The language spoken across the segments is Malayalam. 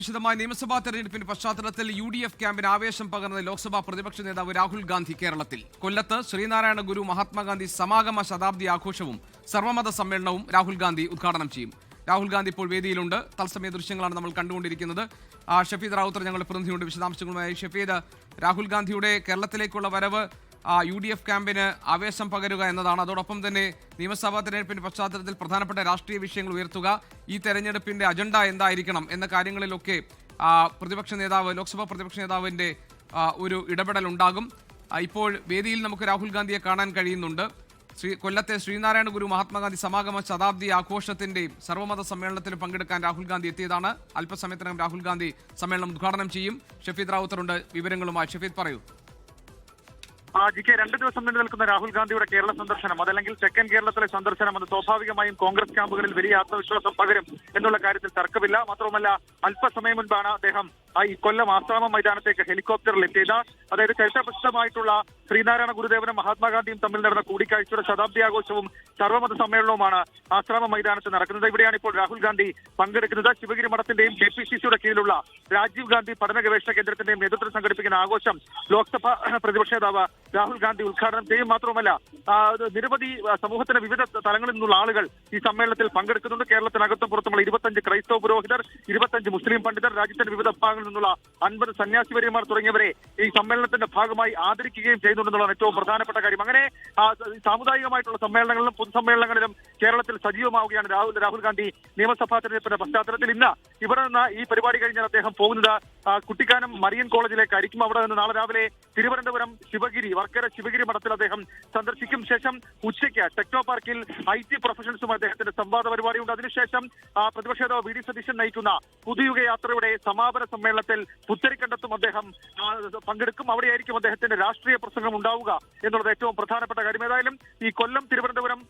വിശദമായ നിയമസഭാ തെരഞ്ഞെടുപ്പിന്റെ പശ്ചാത്തലത്തിൽ UDF ക്യാമ്പിന് ആവേശം പകർന്ന ലോക്സഭാ പ്രതിപക്ഷ നേതാവ് രാഹുൽ ഗാന്ധി കേരളത്തിൽ. കൊല്ലത്ത് ശ്രീനാരായണ ഗുരു മഹാത്മാഗാന്ധി സമാഗമ ശതാബ്ദി ആഘോഷവും സർവമത സമ്മേളനവും രാഹുൽ ഗാന്ധി ഉദ്ഘാടനം ചെയ്യും. രാഹുൽ ഗാന്ധി ഇപ്പോൾ വേദിയിലുണ്ട്. തത്സമയ ദൃശ്യങ്ങളാണ് നമ്മൾ കണ്ടുകൊണ്ടിരിക്കുന്നത്. ഷഫീദ് റാവുത്തർ ഞങ്ങളുടെ പ്രതിനിധിയുണ്ട് വിശദാംശങ്ങളുമായി. ഷഫീദ്, രാഹുൽ ഗാന്ധിയുടെ കേരളത്തിലേക്കുള്ള വരവ് UDF ക്യാമ്പിന് ആവേശം പകരുക എന്നതാണ്. അതോടൊപ്പം തന്നെ നിയമസഭാ തെരഞ്ഞെടുപ്പിന്റെ പശ്ചാത്തലത്തിൽ പ്രധാനപ്പെട്ട രാഷ്ട്രീയ വിഷയങ്ങൾ ഉയർത്തുക, ഈ തെരഞ്ഞെടുപ്പിന്റെ അജണ്ട എന്തായിരിക്കണം എന്ന കാര്യങ്ങളിലൊക്കെ ലോക്സഭാ പ്രതിപക്ഷ നേതാവിന്റെ ഒരു ഇടപെടൽ ഉണ്ടാകും. ഇപ്പോൾ വേദിയിൽ നമുക്ക് രാഹുൽ ഗാന്ധിയെ കാണാൻ കഴിയുന്നുണ്ട്. കൊല്ലത്തെ ശ്രീനാരായണ ഗുരു മഹാത്മാഗാന്ധി സമാഗമ ശതാബ്ദി ആഘോഷത്തിന്റെയും സർവമത സമ്മേളനത്തിലും പങ്കെടുക്കാൻ രാഹുൽ ഗാന്ധി എത്തിയതാണ്. അല്പസമയത്തിനകം രാഹുൽ ഗാന്ധി സമ്മേളനം ഉദ്ഘാടനം ചെയ്യും. ഷഫീദ് റാവുത്തറുണ്ട് വിവരങ്ങളുമായി. ഷഫീദ്, പറയൂ. ജിക്ക് 2 ദിവസം നീണ്ടു നിൽക്കുന്ന രാഹുൽ ഗാന്ധിയുടെ കേരള സന്ദർശനം, അതല്ലെങ്കിൽ തെക്കൻ കേരളത്തിലെ സന്ദർശനം, അത് സ്വാഭാവികമായും കോൺഗ്രസ് ക്യാമ്പുകളിൽ വലിയ ആത്മവിശ്വാസം പകരും എന്നുള്ള കാര്യത്തിൽ തർക്കമില്ല. മാത്രവുമല്ല, അല്പസമയം മുൻപാണ് അദ്ദേഹം ഈ കൊല്ലം ആശ്രാമ മൈതാനത്തേക്ക് ഹെലികോപ്റ്ററിൽ എത്തിയത്. അതായത് ചരിത്രപ്രസിദ്ധമായിട്ടുള്ള ശ്രീനാരായണ ഗുരുദേവനും മഹാത്മാഗാന്ധിയും തമ്മിൽ നടന്ന കൂടിക്കാഴ്ചയുടെ ശതാബ്ദി ആഘോഷവും സർവമത സമ്മേളനവുമാണ് ആശ്രാമ മൈതാനത്ത് നടക്കുന്നത്. ഇവിടെയാണ് ഇപ്പോൾ രാഹുൽ ഗാന്ധി പങ്കെടുക്കുന്നത്. ശിവഗിരി മഠത്തിന്റെയും KPCCയുടെ കീഴിലുള്ള രാജീവ് ഗാന്ധി പഠന ഗവേഷണ കേന്ദ്രത്തിന്റെയും നേതൃത്വം സംഘടിപ്പിക്കുന്ന ആഘോഷം ലോക്സഭാ പ്രതിപക്ഷ നേതാവ് രാഹുൽ ഗാന്ധി ഉദ്ഘാടനം ചെയ്യും. മാത്രമല്ല, നിരവധി സമൂഹത്തിന്റെ വിവിധ തലങ്ങളിൽ നിന്നുള്ള ആളുകൾ ഈ സമ്മേളനത്തിൽ പങ്കെടുക്കുന്നുണ്ട്. കേരളത്തിനകത്തും പുറത്തുമുള്ള 25 ക്രൈസ്തവ പുരോഹിതർ, 25 മുസ്ലിം പണ്ഡിതർ, രാജ്യത്തിന്റെ വിവിധ ഭാഗങ്ങളിൽ നിന്നുള്ള 50 സന്യാസിവര്യന്മാർ തുടങ്ങിയവരെ ഈ സമ്മേളനത്തിന്റെ ഭാഗമായി ആദരിക്കുകയും ചെയ്യുന്നുണ്ടെന്നുള്ളതാണ് ഏറ്റവും പ്രധാനപ്പെട്ട കാര്യം. അങ്ങനെ സാമുദായികമായിട്ടുള്ള സമ്മേളനങ്ങളിലും പൊതുസമ്മേളനങ്ങളിലും കേരളത്തിൽ സജീവമാവുകയാണ് രാഹുൽ ഗാന്ധി നിയമസഭാ തെരഞ്ഞെടുപ്പിന്റെ പശ്ചാത്തലത്തിൽ. ഇന്ന് ഇവിടെ നിന്ന് ഈ പരിപാടി കഴിഞ്ഞാൽ അദ്ദേഹം പോകുന്നത് കുട്ടിക്കാനം മരിയൻ കോളേജിലേക്കായിരിക്കും. അവിടെ നിന്ന് നാളെ രാവിലെ തിരുവനന്തപുരം വർക്കല ശിവഗിരി മഠത്തിൽ അദ്ദേഹം സന്ദർശിക്കും. ശേഷം ഉച്ചയ്ക്ക് ടെക്നോ പാർക്കിൽ IT പ്രൊഫഷണൽസും അദ്ദേഹത്തിന്റെ സംവാദ പരിപാടിയുണ്ട്. അതിനുശേഷം പ്രതിപക്ഷ നേതാവ് VD സതീശൻ നയിക്കുന്ന പുതുയുഗ യാത്രയുടെ സമാപന സമ്മേളനത്തിൽ പുത്തരിക്കണ്ടത്തും അദ്ദേഹം പങ്കെടുക്കും. അവിടെയായിരിക്കും അദ്ദേഹത്തിന്റെ രാഷ്ട്രീയ പ്രസംഗം ഉണ്ടാവുക എന്നുള്ളത് ഏറ്റവും പ്രധാനപ്പെട്ട കാര്യം. ഏതായാലും ഈ കൊല്ലം, തിരുവനന്തപുരം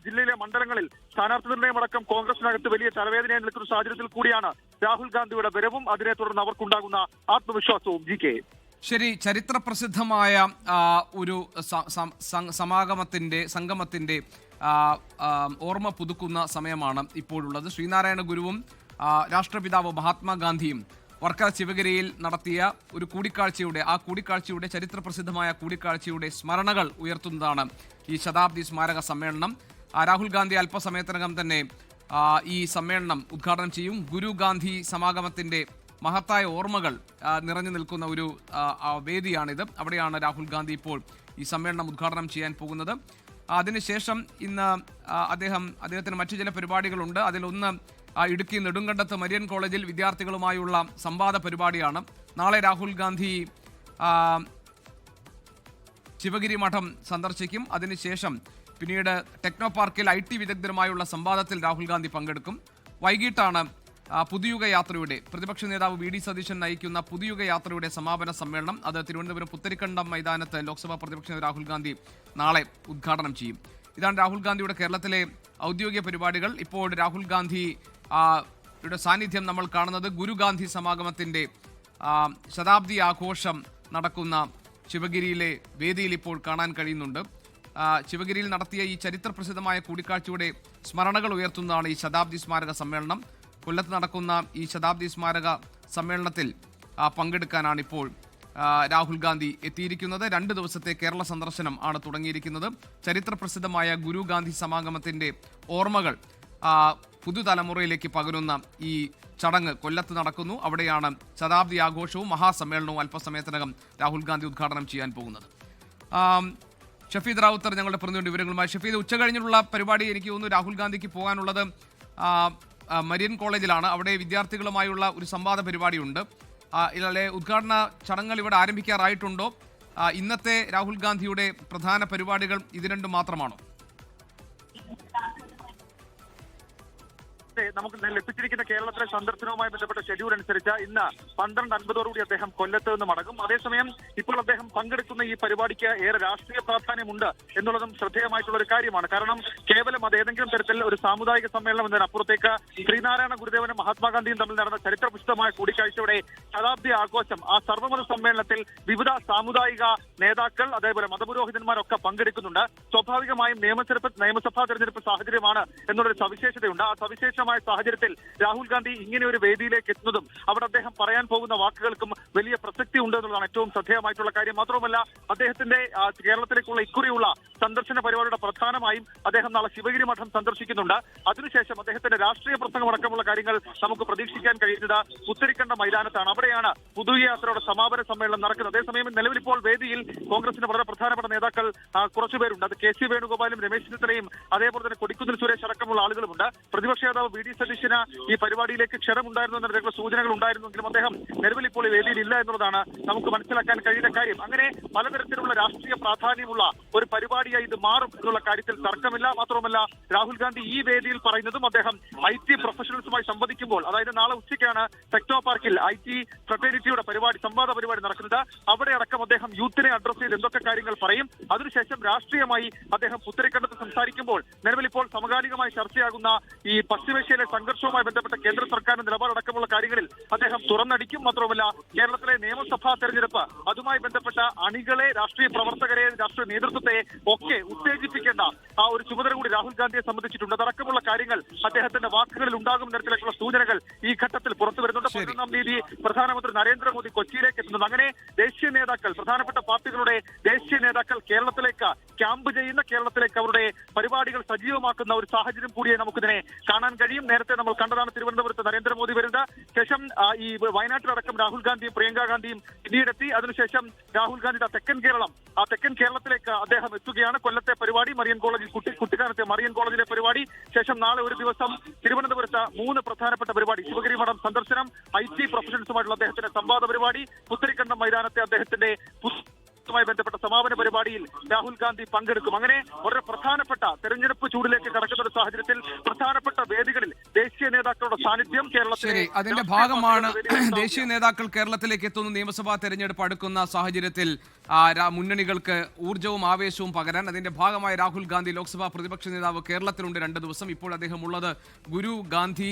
ജില്ലയിലെ മണ്ഡലങ്ങളിൽ സ്ഥാനാർത്ഥി നിർണയമടക്കം കോൺഗ്രസിനകത്ത് വലിയ തലവേദനയായി നിൽക്കുന്ന സാഹചര്യത്തിൽ കൂടിയാണ് രാഹുൽ ഗാന്ധിയുടെ വരവും അതിനെ തുടർന്ന് അവർക്കുണ്ടാകുന്ന ആത്മവിശ്വാസവും. GK, ശരി, ചരിത്രപ്രസിദ്ധമായ ഒരു സംഗമത്തിന്റെ ഓർമ്മ പുതുക്കുന്ന സമയമാണ് ഇപ്പോഴുള്ളത്. ശ്രീനാരായണ ഗുരുവും രാഷ്ട്രപിതാവ് മഹാത്മാഗാന്ധിയും വർക്കല ശിവഗിരിയിൽ നടത്തിയ ഒരു കൂടിക്കാഴ്ചയുടെ ചരിത്രപ്രസിദ്ധമായ കൂടിക്കാഴ്ചയുടെ സ്മരണകൾ ഉയർത്തുന്നതാണ് ഈ ശതാബ്ദി സ്മാരക സമ്മേളനം. രാഹുൽ ഗാന്ധി അല്പസമയത്തിനകം തന്നെ ഈ സമ്മേളനം ഉദ്ഘാടനം ചെയ്യും. ഗുരു ഗാന്ധി സമാഗമത്തിന്റെ മഹത്തായ ഓർമ്മകൾ നിറഞ്ഞു നിൽക്കുന്ന ഒരു വേദിയാണിത്. അവിടെയാണ് രാഹുൽ ഗാന്ധി ഇപ്പോൾ ഈ സമ്മേളനം ഉദ്ഘാടനം ചെയ്യാൻ പോകുന്നത്. അതിനുശേഷം ഇന്ന് അദ്ദേഹത്തിന് മറ്റു ചില പരിപാടികളുണ്ട്. അതിലൊന്ന് ഇടുക്കി നെടുങ്കണ്ടത്ത് മരിയൻ കോളേജിൽ വിദ്യാർത്ഥികളുമായുള്ള സംവാദ പരിപാടിയാണ്. നാളെ രാഹുൽ ഗാന്ധി ശിവഗിരി മഠം സന്ദർശിക്കും. അതിനുശേഷം പിന്നീട് ടെക്നോ പാർക്കിൽ IT വിദഗ്ധരുമായുള്ള സംവാദത്തിൽ രാഹുൽ ഗാന്ധി പങ്കെടുക്കും. വൈകിട്ടാണ് പുതുയുഗ യാത്രയുടെ പ്രതിപക്ഷ നേതാവ് VD സതീശൻ നയിക്കുന്ന പുതുയുഗ യാത്രയുടെ സമാപന സമ്മേളനം. അത് തിരുവനന്തപുരം പുത്തരിക്കണ്ടം മൈതാനത്ത് ലോക്സഭാ പ്രതിപക്ഷ നേതാവ് രാഹുൽ ഗാന്ധി നാളെ ഉദ്ഘാടനം ചെയ്യും. ഇതാണ് രാഹുൽ ഗാന്ധിയുടെ കേരളത്തിലെ ഔദ്യോഗിക പരിപാടികൾ. ഇപ്പോൾ രാഹുൽ ഗാന്ധിയുടെ സാന്നിധ്യം നമ്മൾ കാണുന്നത് ഗുരു ഗാന്ധി സമാഗമത്തിന്റെ ശതാബ്ദി ആഘോഷം നടക്കുന്ന ശിവഗിരിയിലെ വേദിയിൽ ഇപ്പോൾ കാണാൻ കഴിയുന്നുണ്ട്. ശിവഗിരിയിൽ നടത്തിയ ഈ ചരിത്രപ്രസിദ്ധമായ കൂടിക്കാഴ്ചയുടെ സ്മരണകൾ ഉയർത്തുന്നതാണ് ഈ ശതാബ്ദി സ്മാരക സമ്മേളനം. കൊല്ലത്ത് നടക്കുന്ന ഈ ശതാബ്ദി സ്മാരക സമ്മേളനത്തിൽ പങ്കെടുക്കാനാണ് ഇപ്പോൾ രാഹുൽ ഗാന്ധി എത്തിയിരിക്കുന്നത്. 2 ദിവസത്തെ കേരള സന്ദർശനം ആണ് തുടങ്ങിയിരിക്കുന്നത്. ചരിത്രപ്രസിദ്ധമായ ഗുരു ഗാന്ധി സമാഗമത്തിന്റെ ഓർമ്മകൾ പുതുതലമുറയിലേക്ക് പകരുന്ന ഈ ചടങ്ങ് കൊല്ലത്ത് നടക്കുന്നു. അവിടെയാണ് ശതാബ്ദി ആഘോഷവും മഹാസമ്മേളനവും അല്പസമയത്തിനകം രാഹുൽ ഗാന്ധി ഉദ്ഘാടനം ചെയ്യാൻ പോകുന്നത്. ഷഫീദ് റാവുത്തർ ഞങ്ങളുടെ പ്രതിനിധി വിവരങ്ങളുമായി. ഷഫീദ്, ഉച്ചകഴിഞ്ഞുള്ള പരിപാടി എനിക്ക് തോന്നുന്നു രാഹുൽ ഗാന്ധിക്ക് പോകാനുള്ളത് മരിയൻ കോളേജിലാണ്. അവിടെ വിദ്യാർത്ഥികളുമായുള്ള ഒരു സംവാദ പരിപാടിയുണ്ട്. ഇതിലെ ഉദ്ഘാടന ചടങ്ങുകൾ ഇവിടെ ആരംഭിക്കാറായിട്ടുണ്ടോ? ഇന്നത്തെ രാഹുൽ ഗാന്ധിയുടെ പ്രധാന പരിപാടികൾ ഇത് രണ്ടും മാത്രമാണോ? നമുക്ക് ലഭിച്ചിരിക്കുന്ന കേരളത്തിലെ സന്ദർശനവുമായി ബന്ധപ്പെട്ട ഷെഡ്യൂൾ അനുസരിച്ച് ഇന്ന് 12:50 അദ്ദേഹം കൊല്ലത്ത് നിന്ന് മടങ്ങും. അതേസമയം ഇപ്പോൾ അദ്ദേഹം പങ്കെടുക്കുന്ന ഈ പരിപാടിക്ക് ഏറെ രാഷ്ട്രീയ പ്രാധാന്യമുണ്ട് എന്നുള്ളതും ശ്രദ്ധേയമായിട്ടുള്ള ഒരു കാര്യമാണ്. കാരണം കേവലം അത് ഏതെങ്കിലും തരത്തിൽ ഒരു സാമുദായിക സമ്മേളനം എന്നതിനപ്പുറത്തേക്ക് ശ്രീനാരായണ ഗുരുദേവനും മഹാത്മാഗാന്ധിയും തമ്മിൽ നടന്ന ചരിത്രപുഷ്ടമായ കൂടിക്കാഴ്ചയുടെ ശതാബ്ദി ആഘോഷം, ആ സർവ്വമത സമ്മേളനത്തിൽ വിവിധ സാമുദായിക നേതാക്കൾ അതേപോലെ മതപുരോഹിതന്മാരൊക്കെ പങ്കെടുക്കുന്നുണ്ട്. സ്വാഭാവികമായും നിയമസഭാ തെരഞ്ഞെടുപ്പ് സാഹചര്യമാണ് എന്നുള്ളൊരു സവിശേഷതയുണ്ട്. ആ സവിശേഷമായ നിർണായകമായ സാഹചര്യത്തിൽ രാഹുൽ ഗാന്ധി ഇങ്ങനെ ഒരു വേദിയിലേക്ക് എത്തുന്നതും അവിടെ അദ്ദേഹം പറയാൻ പോകുന്ന വാക്കുകൾക്കും വലിയ പ്രസക്തി ഉണ്ട് എന്നുള്ളതാണ് ഏറ്റവും ശ്രദ്ധേയമായിട്ടുള്ള കാര്യം. മാത്രവുമല്ല അദ്ദേഹത്തിന്റെ കേരളത്തിലേക്കുള്ള ഇക്കുറിയുള്ള സന്ദർശന പരിപാടിയുടെ പ്രധാനമായും അദ്ദേഹം നാളെ ശിവഗിരി മഠം സന്ദർശിക്കുന്നുണ്ട്. അതിനുശേഷം അദ്ദേഹത്തിന്റെ രാഷ്ട്രീയ പ്രസംഗം അടക്കമുള്ള കാര്യങ്ങൾ നമുക്ക് പ്രതീക്ഷിക്കാൻ കഴിയുന്നത് പുത്തരിക്കണ്ട മൈതാനത്താണ്. അവിടെയാണ് പുതുയാത്രയുടെ സമാപന സമ്മേളനം നടക്കുന്നത്. അതേസമയം നിലവിൽ ഇപ്പോൾ വേദിയിൽ കോൺഗ്രസിന്റെ വളരെ പ്രധാനപ്പെട്ട നേതാക്കൾ കുറച്ചുപേരുണ്ട്. അത് KC വേണുഗോപാലും രമേശ് ചെന്നിത്തലയും അതേപോലെ തന്നെ കൊടിക്കുന്നിൽ സുരേഷ് അടക്കമുള്ള ആളുകളുമുണ്ട്. പ്രതിപക്ഷ നേതാവ് VD സതീശന് ഈ പരിപാടിയിലേക്ക് ക്ഷണമുണ്ടായിരുന്നു എന്ന സൂചനകൾ ഉണ്ടായിരുന്നെങ്കിലും അദ്ദേഹം നിലവിൽ ഇപ്പോൾ ഈ വേദിയിൽ ഇല്ല എന്നുള്ളതാണ് നമുക്ക് മനസ്സിലാക്കാൻ കഴിയുന്ന കാര്യം. അങ്ങനെ പലതരത്തിലുള്ള രാഷ്ട്രീയ പ്രാധാന്യമുള്ള ഒരു പരിപാടിയായി ഇത് മാറും എന്നുള്ള കാര്യത്തിൽ തർക്കമില്ല. മാത്രമല്ല രാഹുൽ ഗാന്ധി ഈ വേദിയിൽ പറയുന്നതും അദ്ദേഹം IT പ്രൊഫഷണൽസുമായി സംവദിക്കുമ്പോൾ, അതായത് നാളെ ഉച്ചയ്ക്കാണ് ടെക്നോ പാർക്കിൽ IT ഫ്രട്ടേണിറ്റിയുടെ പരിപാടി, സംവാദ പരിപാടി നടക്കുന്നത്. അവിടെ അടക്കം അദ്ദേഹം യൂത്തിനെ അഡ്രസ് ചെയ്ത് എന്തൊക്കെ കാര്യങ്ങൾ പറയും. അതിനുശേഷം രാഷ്ട്രീയമായി അദ്ദേഹം പുത്തരിക്കണ്ടത്ത് സംസാരിക്കുമ്പോൾ നിലവിൽ ഇപ്പോൾ സമകാലികമായി ചർച്ചയാകുന്ന ഈ പശ്ചിമേഷ്യയിലെ സംഘർഷവുമായി ബന്ധപ്പെട്ട കേന്ദ്ര സർക്കാരിന്റെ നിലപാടടക്കമുള്ള കാര്യങ്ങളിൽ അദ്ദേഹം തുറന്നടിക്കും. മാത്രമല്ല കേരളത്തിലെ നിയമസഭാ തെരഞ്ഞെടുപ്പ്, അതുമായി ബന്ധപ്പെട്ട അണികളെ, രാഷ്ട്രീയ പ്രവർത്തകരെ, രാഷ്ട്രീയ നേതൃത്വത്തെ ഒക്കെ ഉത്തേജിപ്പിക്കേണ്ട ആ ഒരു ചുമതല കൂടി രാഹുൽ ഗാന്ധിയെ സംബന്ധിച്ചിട്ടുണ്ട്. അതടക്കമുള്ള കാര്യങ്ങൾ അദ്ദേഹത്തിന്റെ വാക്കുകളിൽ ഉണ്ടാകും തരത്തിലേക്കുള്ള സൂചനകൾ ഈ ഘട്ടത്തിൽ പുറത്തു വരുന്നുണ്ട്. 11-ാം തീയതി പ്രധാനമന്ത്രി നരേന്ദ്രമോദി കൊച്ചിയിലേക്ക് എത്തുന്നത്. അങ്ങനെ ദേശീയ നേതാക്കൾ, പ്രധാനപ്പെട്ട പാർട്ടികളുടെ ദേശീയ നേതാക്കൾ കേരളത്തിലേക്ക് ക്യാമ്പ് ചെയ്യുന്ന, കേരളത്തിലേക്ക് അവരുടെ പരിപാടികൾ സജീവമാക്കുന്ന ഒരു സാഹചര്യം കൂടിയേ നമുക്കിതിനെ കാണാൻ കഴിയും. നേരത്തെ നമ്മൾ കണ്ടതാണ് തിരുവനന്തപുരത്ത് നരേന്ദ്രമോദി വരുന്നത്. ശേഷം ഈ വയനാട്ടിലടക്കം രാഹുൽ ഗാന്ധിയും പ്രിയങ്ക ഗാന്ധിയും പിന്നീടെത്തി. അതിനുശേഷം രാഹുൽ ഗാന്ധിയുടെ തെക്കൻ കേരളം, ആ തെക്കൻ കേരളത്തിലേക്ക് അദ്ദേഹം എത്തുകയാണ്. കൊല്ലത്തെ പരിപാടി, മറിയൻ കോളേജിൽ കുട്ടിക്കാനത്തെ മറിയൻ കോളേജിലെ പരിപാടി. ശേഷം നാളെ ഒരു ദിവസം തിരുവനന്തപുരത്ത് 3 പ്രധാനപ്പെട്ട പരിപാടി, ശിവഗിരി മഠം സന്ദർശനം, IT പ്രൊഫഷണൽസുമായിട്ടുള്ള അദ്ദേഹത്തിന്റെ സംവാദ പരിപാടി, പുത്തരിക്കണ്ടം മൈതാനത്തെ അദ്ദേഹത്തിന്റെ ുമായി ബന്ധപ്പെട്ട സമാപന പരിപാടിയിൽ രാഹുൽ ഗാന്ധി പങ്കെടുക്കും. അങ്ങനെ വളരെ പ്രധാനപ്പെട്ട തെരഞ്ഞെടുപ്പ് ചൂടിലേക്ക് കടക്കുന്ന ഒരു സാഹചര്യത്തിൽ പ്രധാനപ്പെട്ട വേദികളിൽ ദേശീയ നേതാക്കളുടെ സാന്നിധ്യം കേരളത്തിൽ, അതിന്റെ ഭാഗമാണ് ദേശീയ നേതാക്കൾ കേരളത്തിലേക്ക് എത്തുന്ന നിയമസഭാ തെരഞ്ഞെടുപ്പ് അടുക്കുന്ന സാഹചര്യത്തിൽ മുന്നണികൾക്ക് ഊർജ്ജവും ആവേശവും പകരാൻ അതിന്റെ ഭാഗമായി രാഹുൽ ഗാന്ധി ലോക്സഭാ പ്രതിപക്ഷ നേതാവ് കേരളത്തിലുണ്ട് 2 ദിവസം. ഇപ്പോൾ അദ്ദേഹം ഉള്ളത് ഗുരു ഗാന്ധി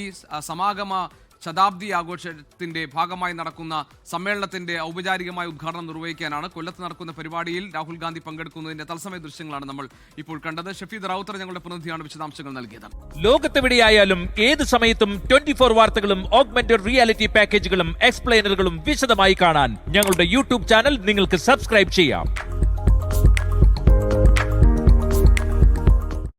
സമാഗമ ശതാബ്ദി ആഘോഷത്തിന്റെ ഭാഗമായി നടക്കുന്ന സമ്മേളനത്തിന്റെ ഔപചാരികമായ ഉദ്ഘാടനം നിർവഹിക്കാനാണ്. കൊല്ലത്ത് നടക്കുന്ന പരിപാടിയിൽ രാഹുൽ ഗാന്ധി പങ്കെടുക്കുന്നതിന്റെ തത്സമയ ദൃശ്യങ്ങളാണ് നമ്മൾ ഇപ്പോൾ കണ്ടത്. ഷഫീദ് റാവുത്തർ ഞങ്ങളുടെ പ്രതിനിധിയാണ് വിശദാംശങ്ങൾ നൽകിയത്. ലോകത്തെവിടെയായാലും ഏത് സമയത്തും 24 വാർത്തകളും ഓഗ്മെന്റഡ് റിയാലിറ്റി പാക്കേജുകളും എക്സ്പ്ലെയിനറുകളും വിശദമായി കാണാൻ ഞങ്ങളുടെ YouTube ചാനൽ നിങ്ങൾക്ക് സബ്സ്ക്രൈബ് ചെയ്യാം.